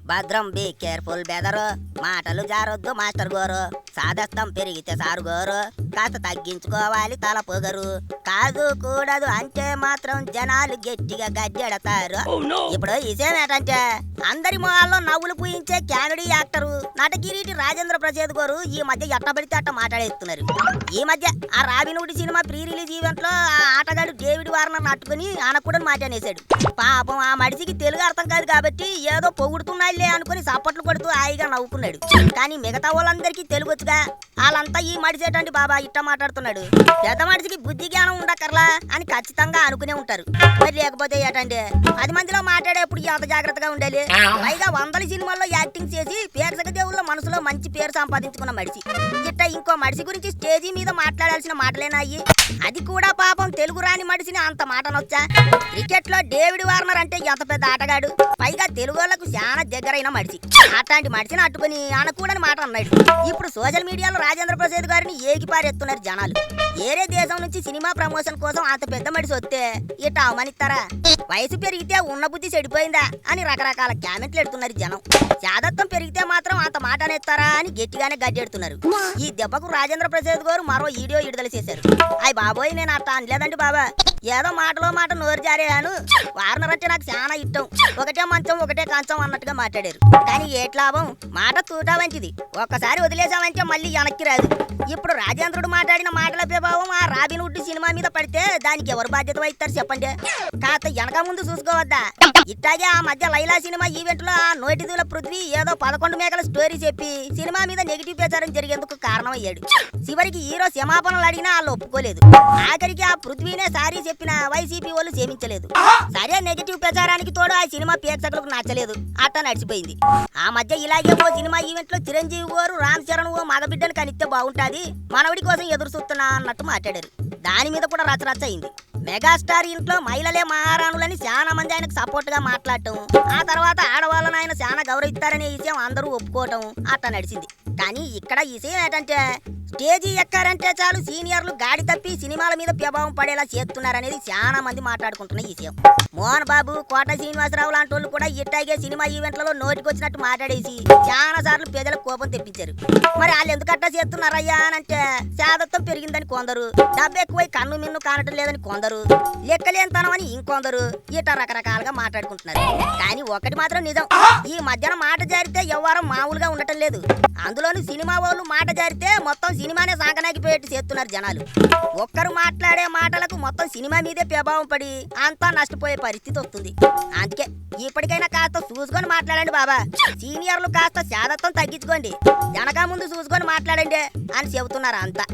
భద్రం be careful బెదరు, మాటలు జారొద్దు మాస్టర్ గోరు, సాదస్తం పెరిగితే సారు గోరు, కాస్త తగ్గించుకోవాలి తల పొగరు, కాదు కూడదు అంటే మాత్రం జనాలు గట్టిగా గద్దెడతారు. ఇప్పుడు విషయం ఏంటంటే అందరి మొహాల్లో నవ్వులు పూయించే కామెడీ యాక్టరు నటకిరీటి రాజేంద్ర ప్రసాద్ గారు ఈ మధ్య ఎట్టబడితే అట్ట మాట్లాడేస్తున్నారు. ఈ మధ్య ఆ రాబిన్హుడ్ సినిమా ప్రీ రిలీజ్ ఈవెంట్ లో ఆ ఆటగాడు డేవిడ్ వార్నర్ నట్టుకుని అనకూడని మాట అనేసాడు. పాపం ఆ మడిసికి తెలుగు అర్థం కాదు కాబట్టి ఏదో పొగుడుతున్నాళ్లే అనుకుని చప్పట్లు కొడుతూ హాయిగా నవ్వుకున్నాడు. కానీ మిగతా వాళ్ళందరికీ తెలుగు వచ్చుగా, వాళ్ళంతా ఈ మడిసేటండి బాబా ఇట్ట మాట్లాడుతున్నాడు, పెద్ద మనిషికి బుద్ధి జ్ఞానం ఉండకర్లా అని ఖచ్చితంగా అనుకునే ఉంటారు. మరి లేకపోతే ఏంటంటే 10 మందిలో మాట్లాడేప్పుడు ఎంత జాగ్రత్తగా ఉండాలి. పైగా 100 సినిమాల్లో యాక్టింగ్ చేసి పేర్సక దేవుళ్ళ మనసులో మంచి పేరు సంపాదించుకున్న మడిసి ఇట్ట ఇంకో మడిసి గురించి స్టేజీ మీద మాట్లాడాల్సిన మాటలేనాయి. అది కూడా పాపం తెలుగు రాని మడిసిని అంత మాటనొచ్చా. క్రికెట్ లో డేవిడ్ వార్నర్ అంటే ఎంత పెద్ద ఆటగాడు, పైగా తెలుగు వాళ్ళకు చాలా దగ్గరైన మడిసి, అట్లాంటి మడిసిని అట్టుకుని అనకూడని మాట అన్నాడు. ఇప్పుడు సోషల్ మీడియాలో రాజేంద్ర ప్రసాద్ గారిని ఏగిపారెత్తున్నారు జనాలు. ఏరే దేశం నుంచి సినిమా ప్రమోషన్ కోసం అంత పెద్ద మడిసి వస్తే ఇట్ట అవమానిస్తారా? వయసు పెరిగితే ఉన్న బుద్ధి చెడిపోయిందా అని రకరకాల కామెంట్లు ఎడుతున్నారు జనం. జాదత్వం పెరిగితే మాత్రం అంత మాట అనేస్తారా అని గట్టిగానే గడ్డెడుతున్నారు. ఈ దెబ్బకు రాజేంద్ర ప్రసాద్ గారు మరో వీడియో విడుదల చేశారు. అయ్యి బాబోయ్, నేను అట్ట అనలేదండి బాబా, ఏదో మాటలో మాట నోరు జారేయాను. వార్నర్ అంటే నాకు చాలా ఇష్టం, ఒకటే మంచం ఒకటే కంచం అన్నట్టుగా మాట్లాడారు. కానీ ఏట్ లాభం, మాట తూటా వంటిది, ఒక్కసారి వదిలేసామంటే మళ్ళీ వెనక్కి రాదు. ఇప్పుడు రాజేంద్రుడు మాట్లాడిన మాటల ప్రభావం ఆ రాబిన్హుడ్ సినిమా మీద పడితే దానికి ఎవరు బాధ్యత వహిస్తారు చెప్పండి? కాస్త వెనక ముందు చూసుకోవద్దా? ఇట్టాగే ఆ మధ్య లైలా సినిమా ఈవెంట్ లో ఆ నోటిదూల పృథ్వీ ఏదో 11 మేకల స్టోరీ చెప్పి సినిమా మీద నెగిటివ్ ప్రచారం జరిగేందుకు కారణమయ్యాడు. చివరికి హీరో క్షమాపణలు అడిగినా వాళ్ళు ఒప్పుకోలేదు. ఆఖరికి ఆ పృథ్వీనే సారీ చెప్పిన వైసీపీ వాళ్ళు క్షమించలేదు. సరే, నెగిటివ్ ప్రచారానికి తోడు ఆ సినిమా ప్రేక్షకులకు నచ్చలేదు, అట్ట నడిచిపోయింది. ఆ మధ్య ఇలాగే ఓ సినిమా ఈవెంట్ లో చిరంజీవి గారు రామ్ చరణ్ ఓ మగబిడ్డను కనిస్తే బాగుంటాది, మనవడి కోసం ఎదురు చూస్తున్నా అన్నట్టు మాట్లాడారు. దాని మీద కూడా రచ్చరచ్చ అయింది. మెగాస్టార్ ఇంట్లో మహిళలే మహారాణులని చాలా మంది ఆయనకు సపోర్ట్ గా మాట్లాడటం, ఆ తర్వాత ఆడవాళ్ళని ఆయన చాలా గౌరవిస్తారనే విషయం అందరూ ఒప్పుకోవటం అట్లా నడిచింది. కానీ ఇక్కడ విషయం ఏంటంటే స్టేజీ ఎక్కారంటే చాలు సీనియర్లు గాడి తప్పి సినిమాల మీద ప్రభావం పడేలా చేస్తున్నారనేది చాలా మంది మాట్లాడుకుంటున్న విషయం. మోహన్ బాబు, కోట శ్రీనివాసరావు లాంటి వాళ్ళు కూడా ఇట్టాగే సినిమా ఈవెంట్లలో నోటికొచ్చినట్టు మాట్లాడేసి చాలా సార్లు ప్రజలకు కోపం తెప్పించారు. మరి వాళ్ళు ఎందుకట్టా చేస్తున్నారయ్యా అని అంటే శాదత్వం పెరిగిందని కొందరు, డబ్బు ఎక్కువై కన్ను మిన్ను కానటం లేదని కొందరు, లెక్కలేనితనం అని ఇంకొందరు ఇట్లా రకరకాలుగా మాట్లాడుకుంటున్నారు. కానీ ఒకటి మాత్రం నిజం, ఈ మధ్యన మాట జారితే వ్యవహారం మామూలుగా ఉండటం లేదు. అందులోని సినిమా వాళ్ళు మాట జారితే మొత్తం సినిమానే సాగనాగిపోయేట్టు చేస్తున్నారు జనాలు. ఒక్కరు మాట్లాడే మాటలకు మొత్తం సినిమా మీదే ప్రభావం పడి అంతా నష్టపోయే పరిస్థితి వస్తుంది. అందుకే ఇప్పటికైనా కాస్త చూసుకొని మాట్లాడండి బాబా, సీనియర్లు కాస్త శాదత్వం తగ్గించుకోండి, వెనక ముందు చూసుకొని మాట్లాడండి అని చెబుతున్నారు అంతా.